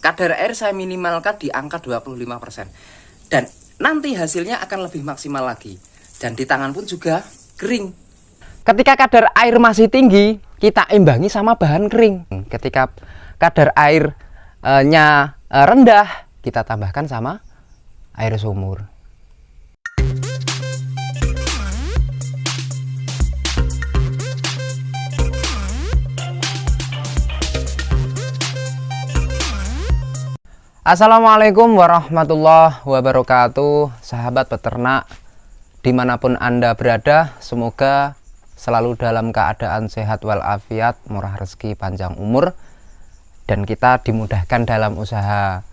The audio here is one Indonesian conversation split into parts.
Kadar air saya minimalkan di angka 25%. Dan nanti hasilnya akan lebih maksimal lagi. Dan di tangan pun juga kering. Ketika kadar air masih tinggi, kita imbangi sama bahan kering. Ketika kadar airnya rendah, kita tambahkan sama air sumur. Assalamualaikum warahmatullahi wabarakatuh. Sahabat peternak dimanapun Anda berada, semoga selalu dalam keadaan sehat walafiat, murah rezeki, panjang umur, dan kita dimudahkan dalam usaha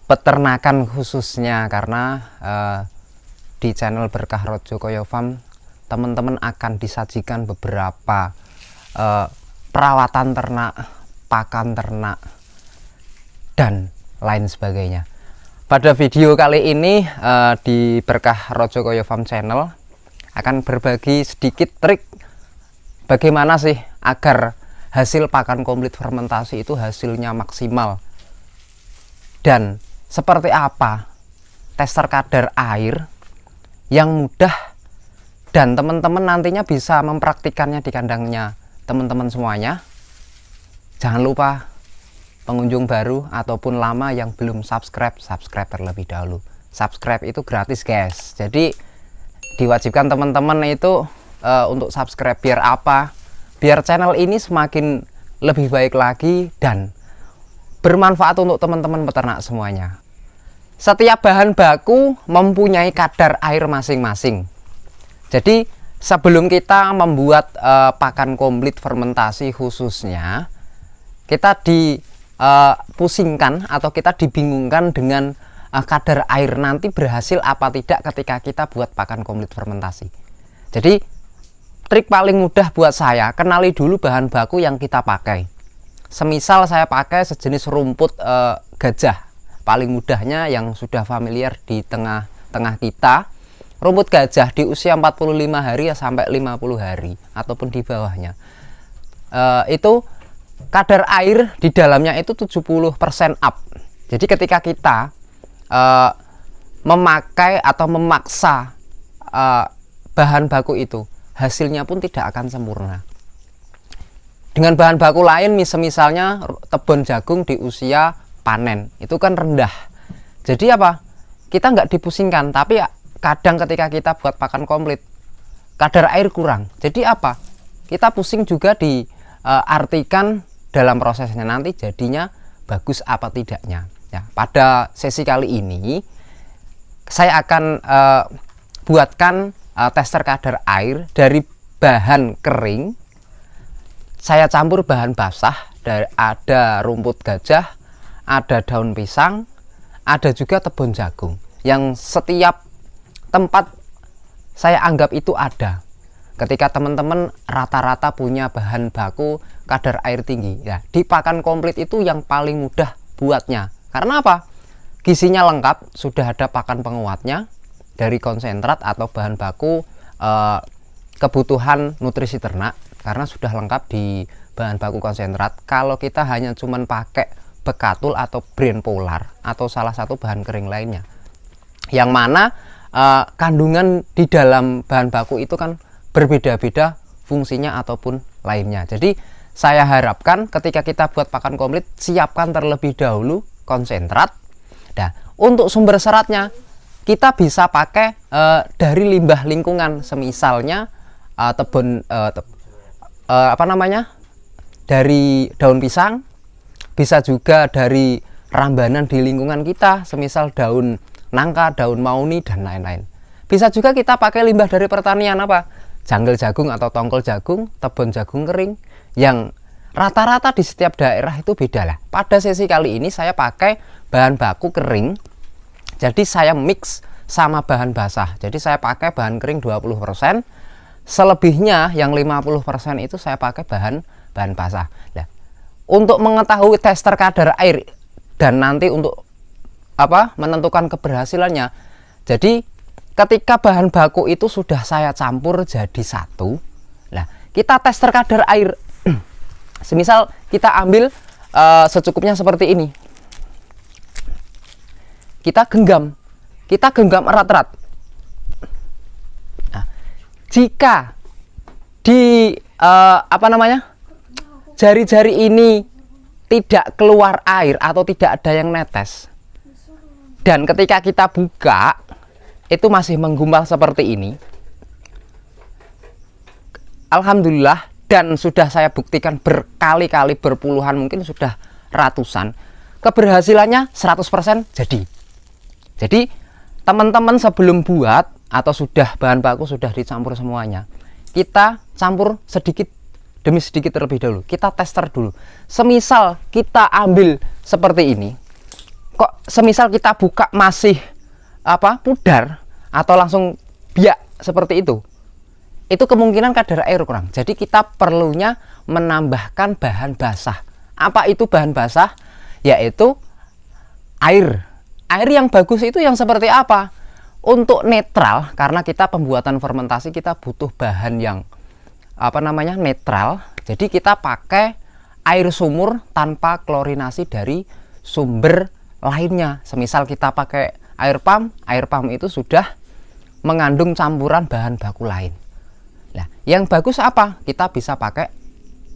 peternakan khususnya. Karena di channel Berkah Rojo Koyo Farm teman-teman akan disajikan beberapa perawatan ternak, pakan ternak, dan lain sebagainya. Pada video kali ini di Berkah Rojo Koyo Farm channel akan berbagi sedikit trik bagaimana sih agar hasil pakan komplit fermentasi itu hasilnya maksimal, dan seperti apa tester kadar air yang mudah dan teman-teman nantinya bisa mempraktikannya di kandangnya teman-teman semuanya. Jangan lupa pengunjung baru ataupun lama yang belum subscribe terlebih dahulu. Subscribe itu gratis guys, jadi diwajibkan teman-teman itu untuk subscribe. Biar apa? Biar channel ini semakin lebih baik lagi dan bermanfaat untuk teman-teman peternak semuanya. Setiap bahan baku mempunyai kadar air masing-masing. Jadi sebelum kita membuat pakan komplit fermentasi khususnya, kita pusingkan atau kita dibingungkan dengan kadar air nanti berhasil apa tidak ketika kita buat pakan komplit fermentasi. Jadi trik paling mudah buat saya, kenali dulu bahan baku yang kita pakai. Semisal saya pakai sejenis rumput gajah, paling mudahnya yang sudah familiar di tengah-tengah kita, rumput gajah di usia 45 hari ya sampai 50 hari ataupun di bawahnya, itu kadar air di dalamnya itu 70% up. Jadi ketika kita memakai atau memaksa bahan baku itu, hasilnya pun tidak akan sempurna. Dengan bahan baku lain, misalnya tebon jagung di usia panen, itu kan rendah. Jadi apa? Kita nggak dipusingkan, tapi kadang ketika kita buat pakan komplit, kadar air kurang. Jadi apa? Kita pusing juga diartikan dalam prosesnya nanti jadinya bagus apa tidaknya. Ya, pada sesi kali ini saya akan buatkan tester kadar air dari bahan kering. Saya campur bahan basah, ada rumput gajah, ada daun pisang, ada juga tebon jagung, yang setiap tempat saya anggap itu ada. Ketika teman-teman rata-rata punya bahan baku kadar air tinggi, ya di pakan komplit itu yang paling mudah buatnya. Karena apa? Gizinya lengkap, sudah ada pakan penguatnya dari konsentrat atau bahan baku kebutuhan nutrisi ternak, karena sudah lengkap di bahan baku konsentrat. Kalau kita hanya cuman pakai bekatul atau brand polar atau salah satu bahan kering lainnya, yang mana kandungan di dalam bahan baku itu kan berbeda-beda fungsinya ataupun lainnya. Jadi saya harapkan ketika kita buat pakan komplit, siapkan terlebih dahulu konsentrat. Nah, untuk sumber seratnya kita bisa pakai dari limbah lingkungan, semisalnya dari daun pisang, bisa juga dari rambanan di lingkungan kita, semisal daun nangka, daun mauni, dan lain-lain. Bisa juga kita pakai limbah dari pertanian, janggal jagung atau tongkol jagung, tebon jagung kering, yang rata-rata di setiap daerah itu beda lah. Pada sesi kali ini saya pakai bahan baku kering, jadi saya mix sama bahan basah. Jadi saya pakai bahan kering 20%, selebihnya yang 50% itu saya pakai bahan basah. Nah, untuk mengetahui tester kadar air dan nanti untuk menentukan keberhasilannya, jadi ketika bahan baku itu sudah saya campur jadi satu, nah kita tester kadar air. Semisal kita ambil secukupnya seperti ini, kita genggam erat-erat. Nah, jika di jari-jari ini tidak keluar air atau tidak ada yang netes, dan ketika kita buka itu masih menggumpal seperti ini, alhamdulillah, dan sudah saya buktikan berkali-kali, berpuluhan, mungkin sudah ratusan, keberhasilannya 100% jadi. Jadi teman-teman sebelum buat atau sudah bahan baku sudah dicampur semuanya, kita campur sedikit demi sedikit terlebih dahulu. Kita tester dulu. Semisal kita ambil seperti ini, kok semisal kita buka masih pudar atau langsung biak seperti itu kemungkinan kadar air kurang. Jadi kita perlunya menambahkan bahan basah. Apa itu bahan basah? Yaitu air. Air yang bagus itu yang seperti apa? Untuk netral, karena kita pembuatan fermentasi kita butuh bahan yang netral. Jadi kita pakai air sumur tanpa klorinasi dari sumber lainnya. Semisal kita pakai air pump itu sudah mengandung campuran bahan baku lain. Nah, yang bagus apa? Kita bisa pakai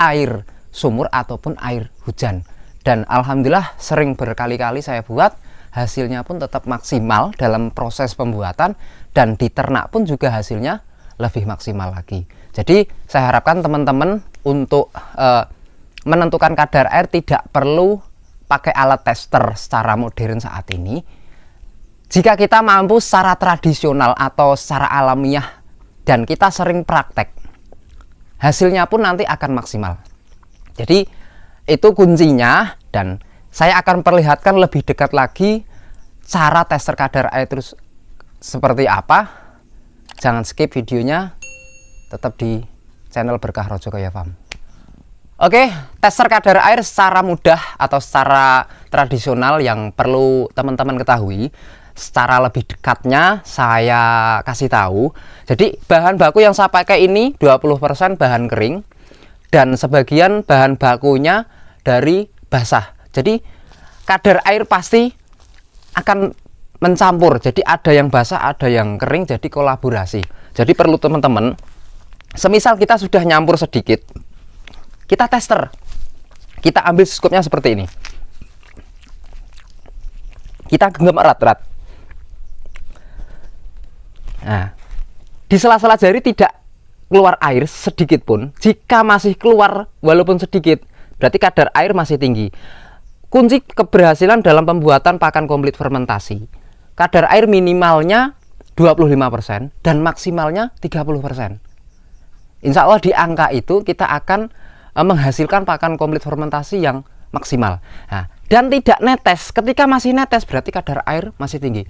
air sumur ataupun air hujan. Dan alhamdulillah sering berkali-kali saya buat, hasilnya pun tetap maksimal dalam proses pembuatan, dan di ternak pun juga hasilnya lebih maksimal lagi. Jadi saya harapkan teman-teman untuk menentukan kadar air tidak perlu pakai alat tester secara modern saat ini. Jika kita mampu secara tradisional atau secara alamiah dan kita sering praktek, hasilnya pun nanti akan maksimal. Jadi itu kuncinya, dan saya akan perlihatkan lebih dekat lagi cara tester kadar air terus seperti apa. Jangan skip videonya, tetap di channel Berkah Rajakaya Farm. Oke, tester kadar air secara mudah atau secara tradisional yang perlu teman-teman ketahui. Secara lebih dekatnya saya kasih tahu. Jadi bahan baku yang saya pakai ini 20% bahan kering dan sebagian bahan bakunya dari basah. Jadi kadar air pasti akan mencampur. Jadi ada yang basah, ada yang kering, jadi kolaborasi. Jadi perlu teman-teman, semisal kita sudah nyampur sedikit, kita tester. Kita ambil scoopnya seperti ini. Kita genggam erat-erat. Nah, di sela-sela jari tidak keluar air sedikit pun. Jika masih keluar walaupun sedikit, berarti kadar air masih tinggi. Kunci keberhasilan dalam pembuatan pakan komplit fermentasi, kadar air minimalnya 25% dan maksimalnya 30%. Insya Allah di angka itu kita akan menghasilkan pakan komplit fermentasi yang maksimal. Nah, dan tidak netes. Ketika masih netes berarti kadar air masih tinggi.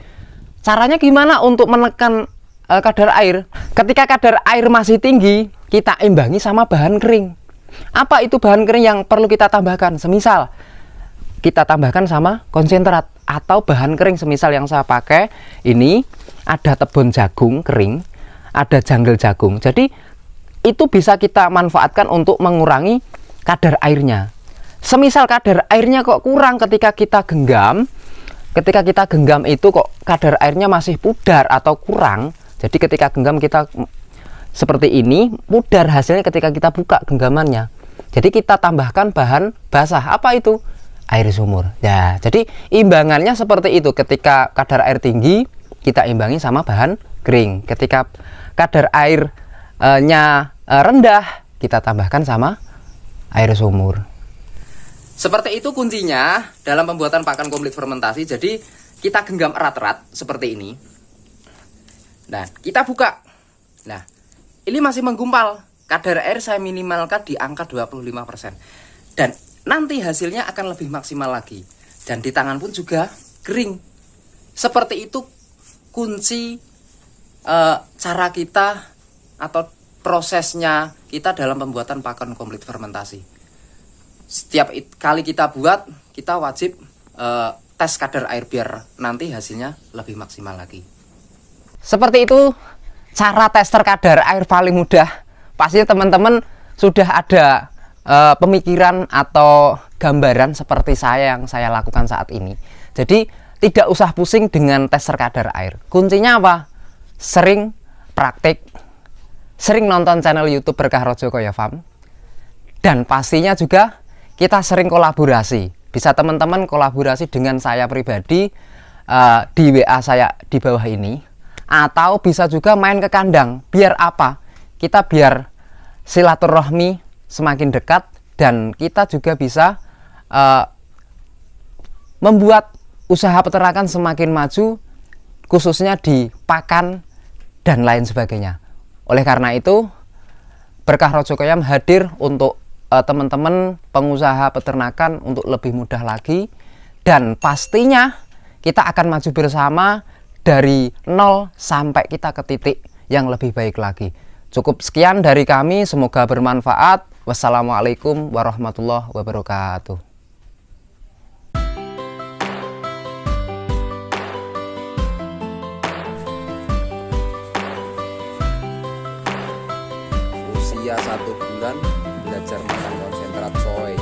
Caranya gimana untuk menekan kadar air? Ketika kadar air masih tinggi, kita imbangi sama bahan kering. Apa itu bahan kering yang perlu kita tambahkan? Semisal kita tambahkan sama konsentrat atau bahan kering. Semisal yang saya pakai ini ada tebon jagung kering, ada janggel jagung. Jadi itu bisa kita manfaatkan untuk mengurangi kadar airnya. Semisal kadar airnya kok kurang ketika kita genggam, itu kok kadar airnya masih pudar atau kurang. Jadi ketika genggam kita seperti ini, pudar hasilnya ketika kita buka genggamannya. Jadi kita tambahkan bahan basah. Apa itu? Air sumur. Ya, jadi imbangannya seperti itu. Ketika kadar air tinggi, kita imbangi sama bahan kering. Ketika kadar airnya rendah, kita tambahkan sama air sumur. Seperti itu kuncinya dalam pembuatan pakan komplit fermentasi. Jadi kita genggam erat-erat seperti ini. Nah, kita buka. Nah, ini masih menggumpal. Kadar air saya minimalkan di angka 25%. Dan nanti hasilnya akan lebih maksimal lagi. Dan di tangan pun juga kering. Seperti itu kunci cara kita atau prosesnya kita dalam pembuatan pakan komplit fermentasi. Setiap kali kita buat, kita wajib tes kadar air biar nanti hasilnya lebih maksimal lagi. Seperti itu cara tester kadar air paling mudah. Pasti teman-teman sudah ada pemikiran atau gambaran seperti saya yang saya lakukan saat ini. Jadi tidak usah pusing dengan tester kadar air. Kuncinya apa? Sering praktik, sering nonton channel YouTube Berkah Rajakoya Farm, dan pastinya juga kita sering kolaborasi. Bisa teman-teman kolaborasi dengan saya pribadi di WA saya di bawah ini, atau bisa juga main ke kandang. Biar apa? Kita biar silaturahmi semakin dekat, dan kita juga bisa membuat usaha peternakan semakin maju, khususnya di pakan dan lain sebagainya. Oleh karena itu, Berkah Rajakoya hadir untuk teman-teman pengusaha peternakan untuk lebih mudah lagi, dan pastinya kita akan maju bersama dari nol sampai kita ke titik yang lebih baik lagi. Cukup sekian dari kami, semoga bermanfaat. Wassalamualaikum warahmatullahi wabarakatuh. Usia 1 bulan, belajar makan konsentrat soy.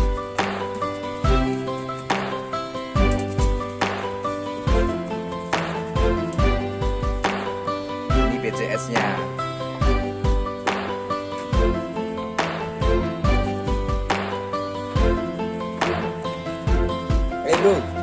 Ini BCS-nya. Bro.